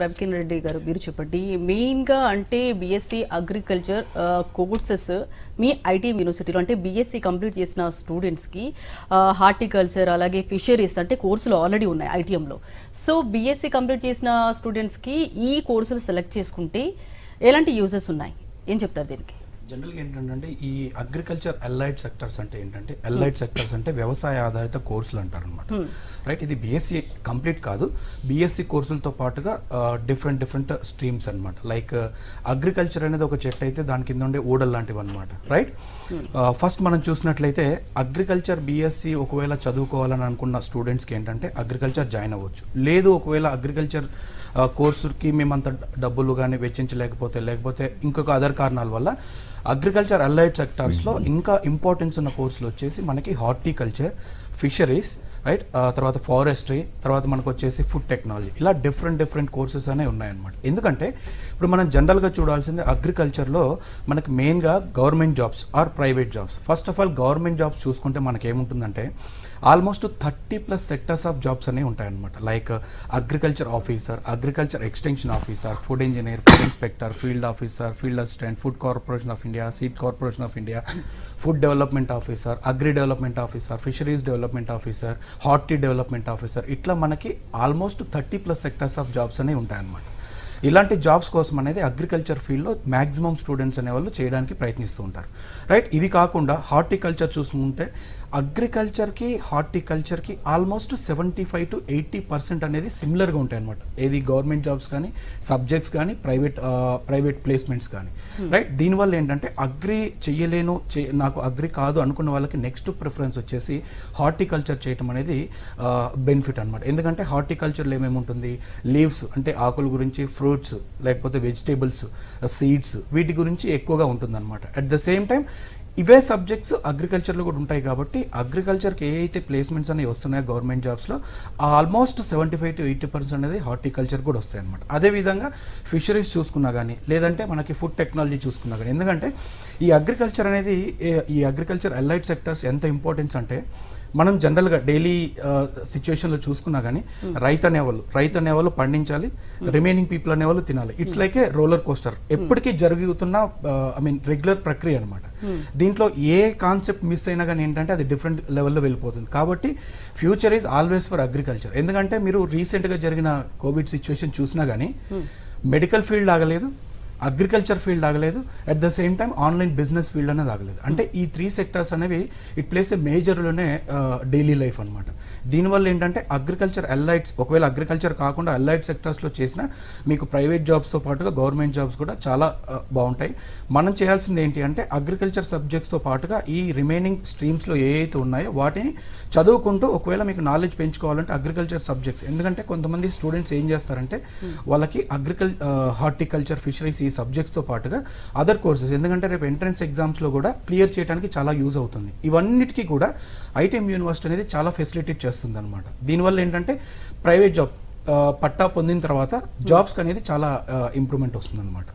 రవికిరణ్ రెడ్డి గారు మీరు చెప్పండి, మెయిన్గా అంటే బీఎస్సీ అగ్రికల్చర్ కోర్సెస్ మీ ఐటీఎం యూనివర్సిటీలో అంటే బీఎస్సీ కంప్లీట్ చేసిన స్టూడెంట్స్కి హార్టికల్చర్ అలాగే ఫిషరీస్ అంటే కోర్సులు ఆల్రెడీ ఉన్నాయి ఐటీఎంలో. సో బీఎస్సీ కంప్లీట్ చేసిన స్టూడెంట్స్కి ఈ కోర్సులు సెలెక్ట్ చేసుకుంటే ఎలాంటి యూజెస్ ఉన్నాయి, ఏం చెప్తారు దీనికి? జనరల్గా ఏంటంటే ఈ అగ్రికల్చర్ అలైడ్ సెక్టర్స్ అంటే ఏంటంటే అలైడ్ సెక్టర్స్ అంటే వ్యవసాయ ఆధారిత కోర్సులు అంటారు అనమాట. రైట్, ఇది బీఎస్సీ కంప్లీట్ కాదు, బీఎస్సీ కోర్సులతో పాటుగా డిఫరెంట్ స్ట్రీమ్స్ అనమాట. లైక్ అగ్రికల్చర్ అనేది ఒక చెట్టు అయితే దాని కింద ఉండే ఊడల్ లాంటివి అనమాట. రైట్, ఫస్ట్ మనం చూసినట్లయితే అగ్రికల్చర్ బీఎస్సీ ఒకవేళ చదువుకోవాలని అనుకున్న స్టూడెంట్స్కి ఏంటంటే అగ్రికల్చర్ జాయిన్ అవ్వచ్చు. లేదు ఒకవేళ అగ్రికల్చర్ కోర్సుకి మేమంత డబ్బులు కానీ లేకపోతే ఇంకొక అదర్ కారణాల వల్ల అగ్రికల్చర్ అలైడ్ సెక్టార్స్లో ఇంకా ఇంపార్టెన్స్ ఉన్న కోర్సులు వచ్చేసి మనకి హార్టికల్చర్, ఫిషరీస్, రైట్, తర్వాత ఫారెస్ట్రీ, తర్వాత మనకు వచ్చేసి ఫుడ్ టెక్నాలజీ, ఇలా డిఫరెంట్ కోర్సెస్ అనేవి ఉన్నాయన్నమాట. ఎందుకంటే ఇప్పుడు మనం జనరల్గా చూడాల్సింది అగ్రికల్చర్లో మనకి మెయిన్గా government jobs or private jobs. First of all government jobs చూసుకుంటే మనకి ఏముంటుందంటే ఆల్మోస్ట్ 30+ సెక్టర్స్ ఆఫ్ జాబ్స్ అనేవి ఉంటాయన్నమాట. Like agriculture officer, agriculture extension officer, food engineer, food inspector, field officer, field assistant, food corporation of India, seed corporation of India, food development officer, agri development officer, fisheries development officer, hearty development officer, ఇట్లా మనకి almost 30+ sectors of jobs అనేవి ఉంటాయన్నమాట. ఇలాంటి jobs కోసం అనేది agriculture ఫీల్డ్లో maximum students అనేవాళ్ళు చేయడానికి ప్రయత్నిస్తూ ఉంటారు. రైట్, ఇది కాకుండా హార్టికల్చర్ చూసుకుంటే అగ్రికల్చర్కి హార్టికల్చర్కి ఆల్మోస్ట్ 75 to 80% అనేది సిమిలర్గా ఉంటాయి అనమాట. ఏది గవర్నమెంట్ జాబ్స్ కానీ, సబ్జెక్ట్స్ కానీ, ప్రైవేట్ ప్లేస్మెంట్స్ కానీ. రైట్, దీనివల్ల ఏంటంటే అగ్రి చెయ్యలేను, నాకు అగ్రి కాదు అనుకున్న వాళ్ళకి నెక్స్ట్ ప్రిఫరెన్స్ వచ్చేసి హార్టికల్చర్ చేయటం అనేది బెనిఫిట్ అనమాట. ఎందుకంటే హార్టికల్చర్లో ఏమేమి ఉంటుంది, లీవ్స్ అంటే ఆకుల గురించి, ఫ్రూట్స్ లేకపోతే వెజిటేబుల్స్, సీడ్స్, వీటి గురించి ఎక్కువగా ఉంటుందన్నమాట. అట్ ద సేమ్ టైం ఇవే సబ్జెక్ట్స్ అగ్రికల్చర్లో కూడా ఉంటాయి కాబట్టి అగ్రికల్చర్కి ఏ అయితే ప్లేస్మెంట్స్ అనేవి వస్తున్నాయో గవర్నమెంట్ జాబ్స్లో ఆల్మోస్ట్ 75 to 80% అనేది హార్టికల్చర్ కూడా వస్తాయి అనమాట. అదేవిధంగా ఫిషరీస్ చూసుకున్నా కానీ, లేదంటే మనకి ఫుడ్ టెక్నాలజీ చూసుకున్నా కానీ, ఎందుకంటే ఈ అగ్రికల్చర్ అనేది ఈ అగ్రికల్చర్ అలైడ్ సెక్టర్స్ ఎంత ఇంపార్టెన్స్ అంటే మనం జనరల్గా డైలీ సిచ్యువేషన్లో చూసుకున్నా కానీ రైతు అనేవాళ్ళు పండించాలి, రిమైనింగ్ పీపుల్ అనేవాళ్ళు తినాలి. It's like a roller coaster, ఎప్పటికీ జరుగుతున్న రెగ్యులర్ ప్రక్రియ అనమాట. దీంట్లో ఏ కాన్సెప్ట్ మిస్ అయినా కానీ ఏంటంటే అది డిఫరెంట్ లెవెల్లో వెళ్ళిపోతుంది. కాబట్టి future is always for agriculture. ఎందుకంటే మీరు రీసెంట్గా జరిగిన కోవిడ్ సిచ్యువేషన్ చూసినా కానీ మెడికల్ ఫీల్డ్ ఆగలేదు, అగ్రికల్చర్ ఫీల్డ్ ఆగలేదు, at the same time online business field అనేది ఆగలేదు. అంటే ఈ 3 సెక్టర్స్ అనేవి ఇట్ ప్లేస్ ఏ మేజర్లోనే డైలీ లైఫ్ అనమాట. దీనివల్ల ఏంటంటే అగ్రికల్చర్ అలైడ్స్, ఒకవేళ అగ్రికల్చర్ కాకుండా అలైడ్ సెక్టర్స్లో చేసిన మీకు ప్రైవేట్ జాబ్స్తో పాటుగా గవర్నమెంట్ జాబ్స్ కూడా చాలా బాగుంటాయి. మనం చేయాల్సింది ఏంటి అంటే అగ్రికల్చర్ సబ్జెక్ట్స్తో పాటుగా ఈ రిమైనింగ్ స్ట్రీమ్స్లో ఏవైతే ఉన్నాయో వాటిని చదువుకుంటూ ఒకవేళ మీకు నాలెడ్జ్ పెంచుకోవాలంటే అగ్రికల్చర్ సబ్జెక్ట్స్, ఎందుకంటే కొంతమంది స్టూడెంట్స్ ఏం చేస్తారంటే వాళ్ళకి హార్టికల్చర్, ఫిషరీస్ ఈ సబ్జెక్ట్స్తో పాటుగా అదర్ కోర్సెస్, ఎందుకంటే రేపు ఎంట్రన్స్ ఎగ్జామ్స్లో కూడా క్లియర్ చేయడానికి చాలా యూజ్ అవుతుంది. ఇవన్నిటికీ కూడా ఐటీఎం యూనివర్సిటీ అనేది చాలా ఫెసిలిటేట్ చేస్తుంది అనమాట. దీనివల్ల ఏంటంటే ప్రైవేట్ జాబ్ పట్టా పొందిన తర్వాత జాబ్స్కి అనేది చాలా ఇంప్రూవ్మెంట్ వస్తుంది అనమాట.